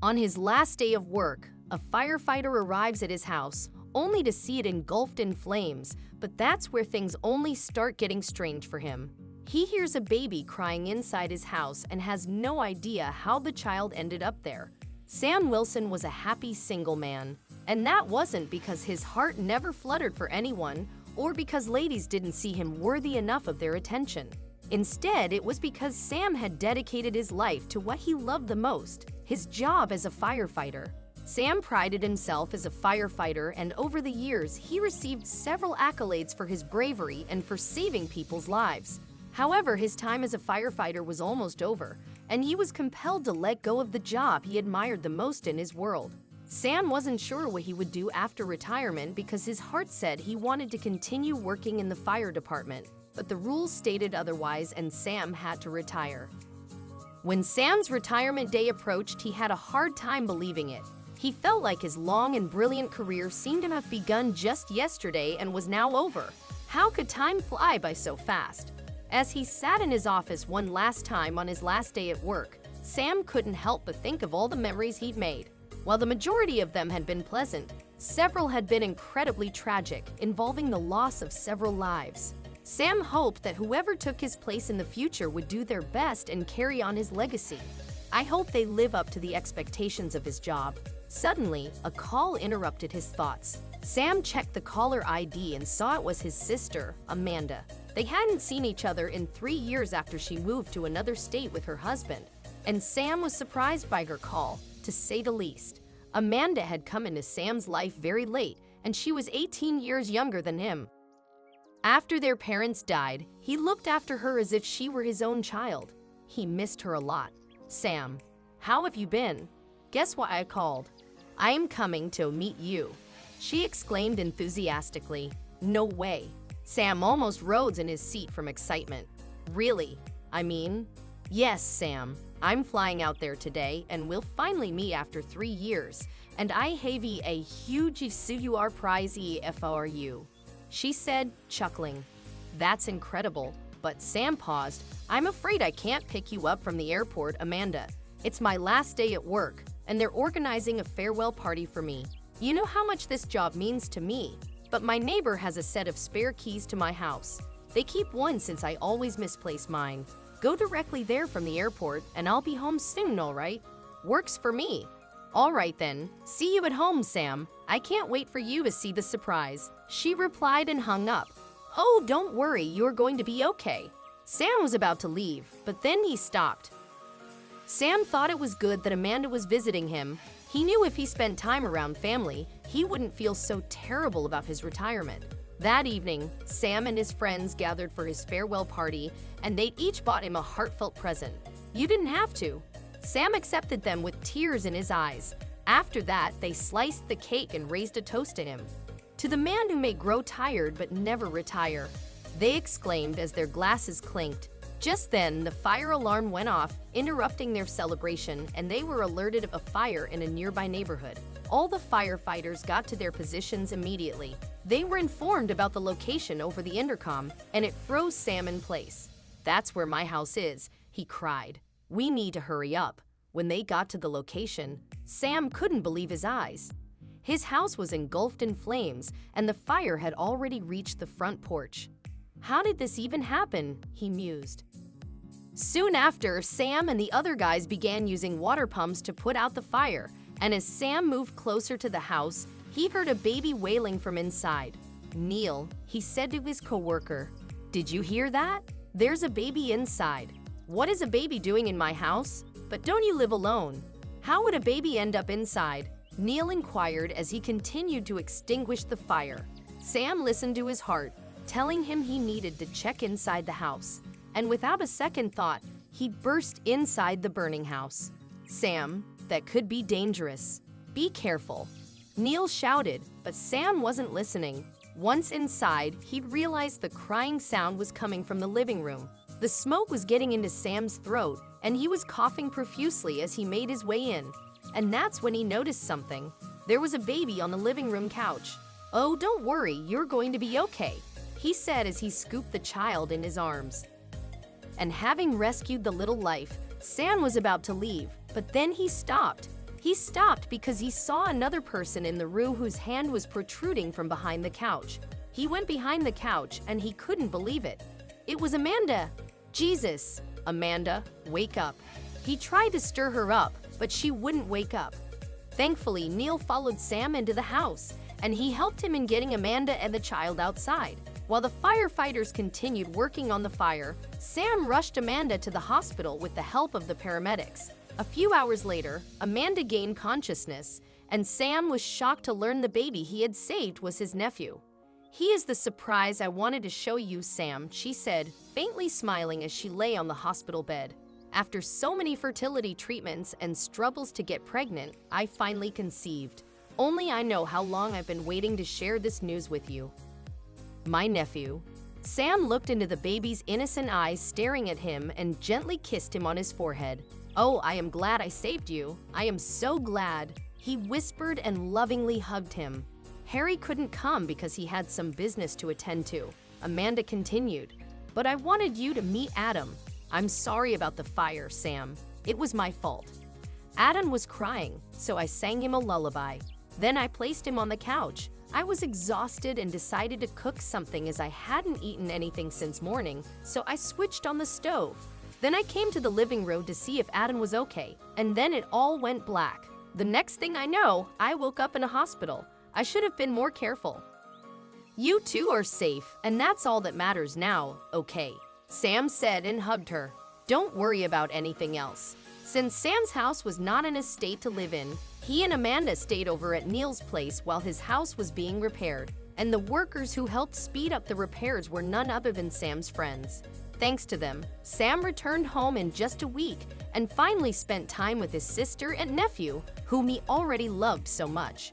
On his last day of work, a firefighter arrives at his house, only to see it engulfed in flames, but that's where things only start getting strange for him. He hears a baby crying inside his house and has no idea how the child ended up there. Sam Wilson was a happy single man, and that wasn't because his heart never fluttered for anyone or because ladies didn't see him worthy enough of their attention. Instead, it was because Sam had dedicated his life to what he loved the most, his job as a firefighter. Sam prided himself as a firefighter, and over the years, he received several accolades for his bravery and for saving people's lives. However, his time as a firefighter was almost over, and he was compelled to let go of the job he admired the most in his world. Sam wasn't sure what he would do after retirement because his heart said he wanted to continue working in the fire department, but the rules stated otherwise and Sam had to retire. When Sam's retirement day approached, he had a hard time believing it. He felt like his long and brilliant career seemed to have begun just yesterday and was now over. How could time fly by so fast? As he sat in his office one last time on his last day at work, Sam couldn't help but think of all the memories he'd made. While the majority of them had been pleasant, several had been incredibly tragic, involving the loss of several lives. Sam hoped that whoever took his place in the future would do their best and carry on his legacy. I hope they live up to the expectations of his job. Suddenly, a call interrupted his thoughts. Sam checked the caller ID and saw it was his sister, Amanda. They hadn't seen each other in 3 years after she moved to another state with her husband, and Sam was surprised by her call, to say the least. Amanda had come into Sam's life very late, and she was 18 years younger than him. After their parents died, he looked after her as if she were his own child. He missed her a lot. "Sam, how have you been? Guess why I called? I am coming to meet you," she exclaimed enthusiastically. "No way." Sam almost rose in his seat from excitement. "Really? I mean, yes, Sam. I'm flying out there today, and we'll finally meet after 3 years. And I have a huge surprise for you," she said, chuckling. "That's incredible." But Sam paused. "I'm afraid I can't pick you up from the airport, Amanda. It's my last day at work, and they're organizing a farewell party for me. You know how much this job means to me. But my neighbor has a set of spare keys to my house. They keep one since I always misplace mine. Go directly there from the airport, and I'll be home soon, all right? Works for me." "All right then. See you at home, Sam. I can't wait for you to see the surprise," she replied and hung up. "Oh, don't worry, you're going to be okay." Sam was about to leave, but then he stopped. Sam thought it was good that Amanda was visiting him. He knew if he spent time around family, he wouldn't feel so terrible about his retirement. That evening, Sam and his friends gathered for his farewell party, and they each bought him a heartfelt present. You didn't have to. Sam accepted them with tears in his eyes. After that, they sliced the cake and raised a toast to him. "To the man who may grow tired but never retire," they exclaimed as their glasses clinked. Just then, the fire alarm went off, interrupting their celebration, and they were alerted of a fire in a nearby neighborhood. All the firefighters got to their positions immediately. They were informed about the location over the intercom, and it froze Sam in place. "That's where my house is," he cried. "We need to hurry up." When they got to the location, Sam couldn't believe his eyes. His house was engulfed in flames, and the fire had already reached the front porch. "How did this even happen?" he mused. Soon after, Sam and the other guys began using water pumps to put out the fire, and as Sam moved closer to the house, he heard a baby wailing from inside. "Neil," he said to his coworker, "did you hear that? There's a baby inside." "What is a baby doing in my house? But don't you live alone? How would a baby end up inside?" Neil inquired as he continued to extinguish the fire. Sam listened to his heart, telling him he needed to check inside the house. And without a second thought, he burst inside the burning house. "Sam, that could be dangerous. Be careful," Neil shouted, but Sam wasn't listening. Once inside, he realized the crying sound was coming from the living room. The smoke was getting into Sam's throat, and he was coughing profusely as he made his way in. And that's when he noticed something. There was a baby on the living room couch. "Oh, don't worry, you're going to be okay," he said as he scooped the child in his arms. And having rescued the little life, Sam was about to leave, but then he stopped. He stopped because he saw another person in the room whose hand was protruding from behind the couch. He went behind the couch and he couldn't believe it. It was Amanda. Jesus, Amanda, wake up. He tried to stir her up, but she wouldn't wake up. Thankfully, Neil followed Sam into the house, and he helped him in getting Amanda and the child outside. While the firefighters continued working on the fire, Sam rushed Amanda to the hospital with the help of the paramedics. A few hours later, Amanda gained consciousness, and Sam was shocked to learn the baby he had saved was his nephew. "He is the surprise I wanted to show you, Sam," she said, faintly smiling as she lay on the hospital bed. "After so many fertility treatments and struggles to get pregnant, I finally conceived. Only I know how long I've been waiting to share this news with you. My nephew." Sam looked into the baby's innocent eyes staring at him and gently kissed him on his forehead. "Oh, I am glad I saved you. I am so glad," he whispered and lovingly hugged him. "Harry couldn't come because he had some business to attend to," Amanda continued. "But I wanted you to meet Adam. I'm sorry about the fire, Sam. It was my fault." Adam was crying, so I sang him a lullaby. Then I placed him on the couch. I was exhausted and decided to cook something as I hadn't eaten anything since morning, so I switched on the stove. Then I came to the living room to see if Adam was okay, and then it all went black. The next thing I know, I woke up in a hospital. I should have been more careful. "You two are safe, and that's all that matters now, okay?" Sam said and hugged her. "Don't worry about anything else." Since Sam's house was not in a state to live in, he and Amanda stayed over at Neil's place while his house was being repaired, and the workers who helped speed up the repairs were none other than Sam's friends. Thanks to them, Sam returned home in just a week and finally spent time with his sister and nephew, whom he already loved so much.